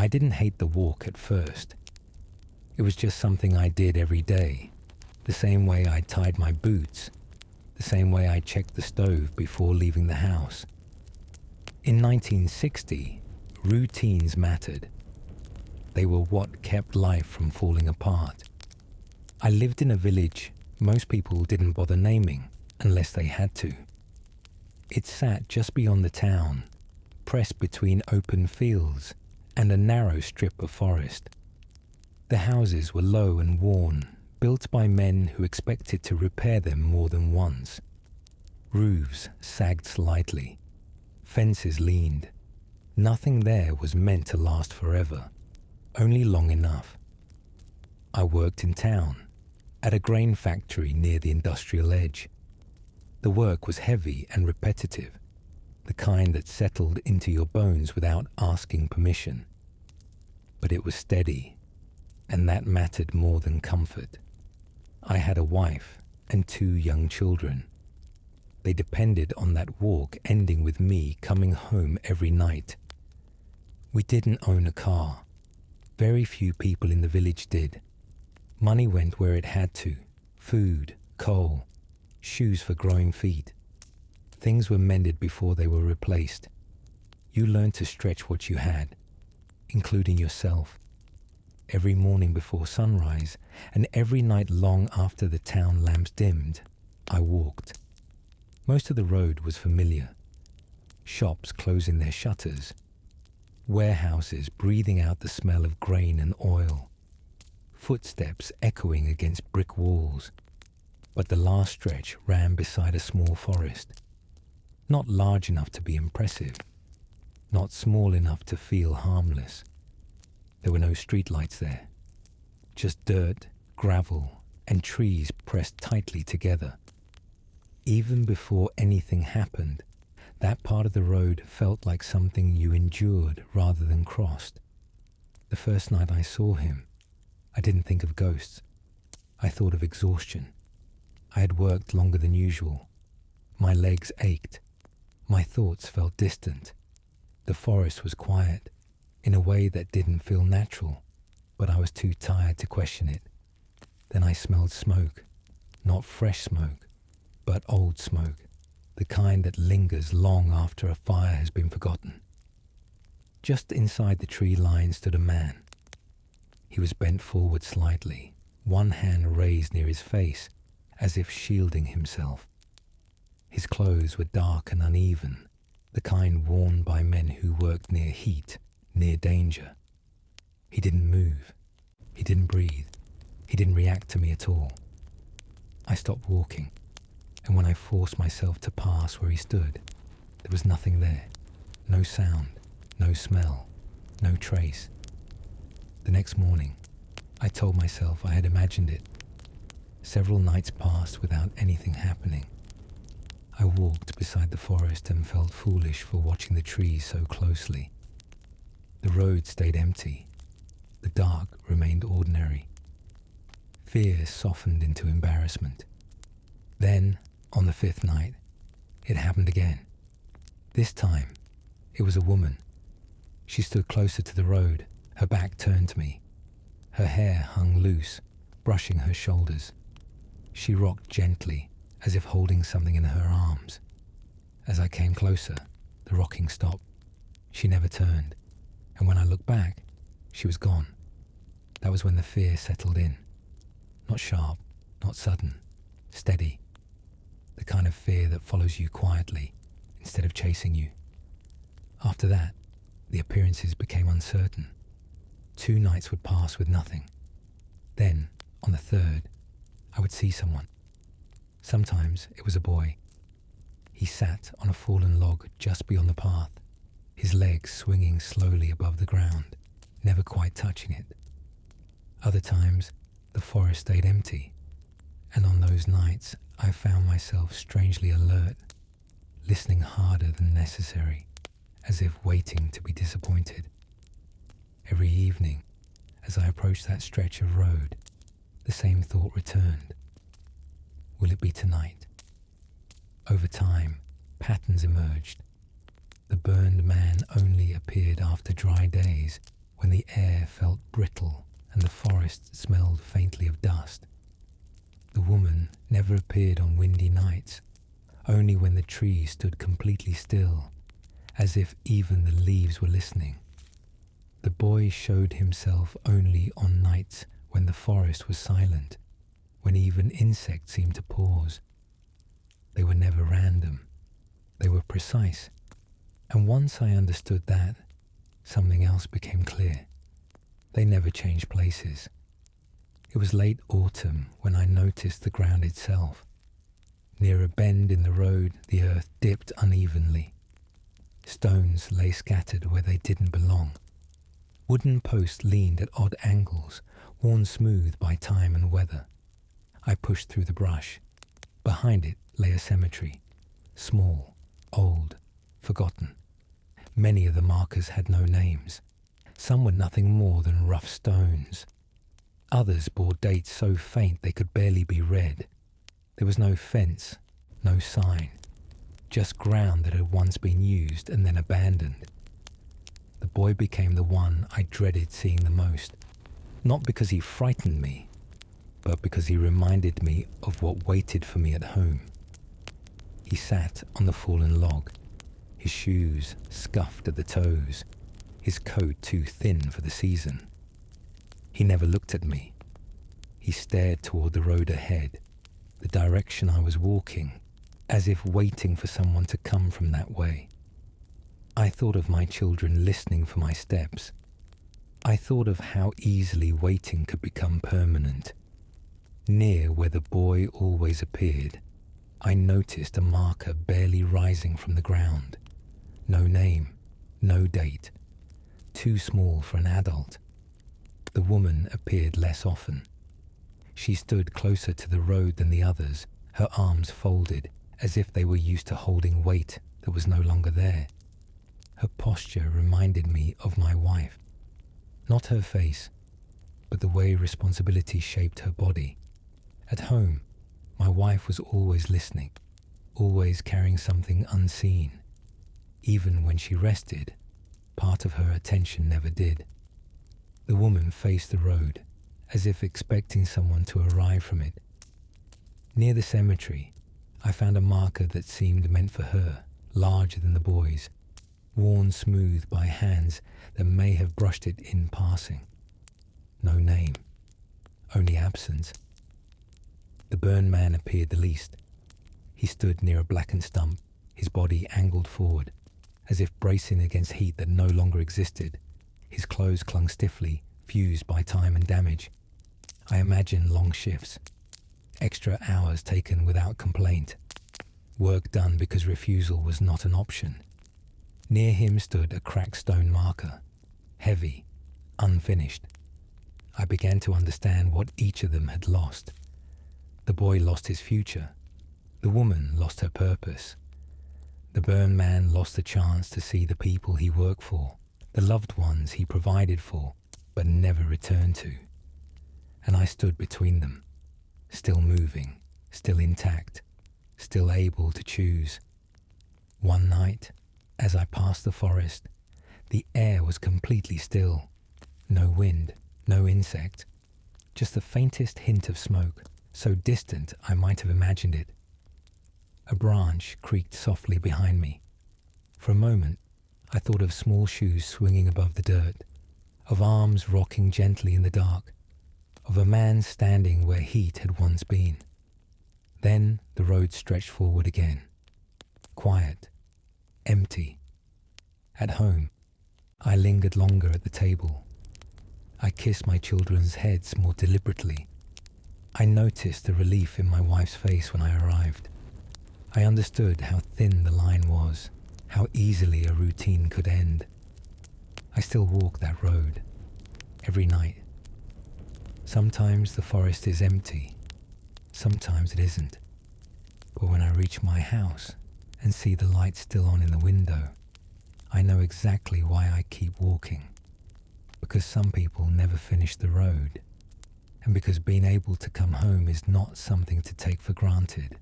I didn't hate the walk at first. It was just something I did every day, the same way I tied my boots, the same way I checked the stove before leaving the house. In 1960, routines mattered. They were what kept life from falling apart. I lived in a village most people didn't bother naming unless they had to. It sat just beyond the town, pressed between open fields and a narrow strip of forest. The houses were low and worn, built by men who expected to repair them more than once. Roofs sagged slightly. Fences leaned. Nothing there was meant to last forever, only long enough. I worked in town, at a grain factory near the industrial edge. The work was heavy and repetitive, the kind that settled into your bones without asking permission. But it was steady, and that mattered more than comfort. I had a wife and 2 young children. They depended on that walk ending with me coming home every night. We didn't own a car. Very few people in the village did. Money went where it had to: food, coal, shoes for growing feet. Things were mended before they were replaced. You learned to stretch what you had, including yourself. Every morning before sunrise, and every night long after the town lamps dimmed, I walked. Most of the road was familiar. Shops closing their shutters. Warehouses breathing out the smell of grain and oil. Footsteps echoing against brick walls. But the last stretch ran beside a small forest. Not large enough to be impressive. Not small enough to feel harmless. There were no streetlights there. Just dirt, gravel, and trees pressed tightly together. Even before anything happened, that part of the road felt like something you endured rather than crossed. The first night I saw him, I didn't think of ghosts. I thought of exhaustion. I had worked longer than usual. My legs ached. My thoughts felt distant. The forest was quiet, in a way that didn't feel natural, but I was too tired to question it. Then I smelled smoke. Not fresh smoke, but old smoke, the kind that lingers long after a fire has been forgotten. Just inside the tree line stood a man. He was bent forward slightly, one hand raised near his face, as if shielding himself. His clothes were dark and uneven, the kind worn by men who worked near heat, near danger. He didn't move. He didn't breathe. He didn't react to me at all. I stopped walking, and when I forced myself to pass where he stood, there was nothing there. No sound, no smell, no trace. The next morning, I told myself I had imagined it. Several nights passed without anything happening. I walked beside the forest and felt foolish for watching the trees so closely. The road stayed empty. The dark remained ordinary. Fear softened into embarrassment. Then, on the 5th night, it happened again. This time, it was a woman. She stood closer to the road, her back turned to me. Her hair hung loose, brushing her shoulders. She rocked gently, as if holding something in her arms. As I came closer, the rocking stopped. She never turned, and when I looked back, she was gone. That was when the fear settled in. Not sharp, not sudden, steady. The kind of fear that follows you quietly instead of chasing you. After that, the appearances became uncertain. 2 nights would pass with nothing. Then, on the 3rd, I would see someone. Sometimes it was a boy. He sat on a fallen log just beyond the path, his legs swinging slowly above the ground, never quite touching it. Other times, the forest stayed empty, and on those nights I found myself strangely alert, listening harder than necessary, as if waiting to be disappointed. Every evening, as I approached that stretch of road, the same thought returned. Will it be tonight? Over time, patterns emerged. The burned man only appeared after dry days, when the air felt brittle and the forest smelled faintly of dust. The woman never appeared on windy nights, only when the trees stood completely still, as if even the leaves were listening. The boy showed himself only on nights when the forest was silent, when even insects seemed to pause. They were never random. They were precise. And once I understood that, something else became clear. They never changed places. It was late autumn when I noticed the ground itself. Near a bend in the road, the earth dipped unevenly. Stones lay scattered where they didn't belong. Wooden posts leaned at odd angles, worn smooth by time and weather. I pushed through the brush. Behind it lay a cemetery, small, old, forgotten. Many of the markers had no names. Some were nothing more than rough stones. Others bore dates so faint they could barely be read. There was no fence, no sign, just ground that had once been used and then abandoned. The boy became the one I dreaded seeing the most, not because he frightened me, but because he reminded me of what waited for me at home. He sat on the fallen log, his shoes scuffed at the toes, his coat too thin for the season. He never looked at me. He stared toward the road ahead, the direction I was walking, as if waiting for someone to come from that way. I thought of my children listening for my steps. I thought of how easily waiting could become permanent. Near where the boy always appeared, I noticed a marker barely rising from the ground. No name, no date. Too small for an adult. The woman appeared less often. She stood closer to the road than the others, her arms folded, as if they were used to holding weight that was no longer there. Her posture reminded me of my wife. Not her face, but the way responsibility shaped her body. At home, my wife was always listening, always carrying something unseen. Even when she rested, part of her attention never did. The woman faced the road, as if expecting someone to arrive from it. Near the cemetery, I found a marker that seemed meant for her, larger than the boy's, worn smooth by hands that may have brushed it in passing. No name, only absence. The burned man appeared the least. He stood near a blackened stump, his body angled forward, as if bracing against heat that no longer existed. His clothes clung stiffly, fused by time and damage. I imagined long shifts, extra hours taken without complaint, work done because refusal was not an option. Near him stood a cracked stone marker, heavy, unfinished. I began to understand what each of them had lost. The boy lost his future. The woman lost her purpose. The burned man lost the chance to see the people he worked for, the loved ones he provided for, but never returned to. And I stood between them, still moving, still intact, still able to choose. One night, as I passed the forest, the air was completely still. No wind, no insect, just the faintest hint of smoke, so distant I might have imagined it. A branch creaked softly behind me. For a moment, I thought of small shoes swinging above the dirt, of arms rocking gently in the dark, of a man standing where heat had once been. Then the road stretched forward again, quiet, empty. At home, I lingered longer at the table. I kissed my children's heads more deliberately. I noticed the relief in my wife's face when I arrived. I understood how thin the line was, how easily a routine could end. I still walk that road, every night. Sometimes the forest is empty, sometimes it isn't. But when I reach my house and see the light still on in the window, I know exactly why I keep walking. Because some people never finish the road, and because being able to come home is not something to take for granted.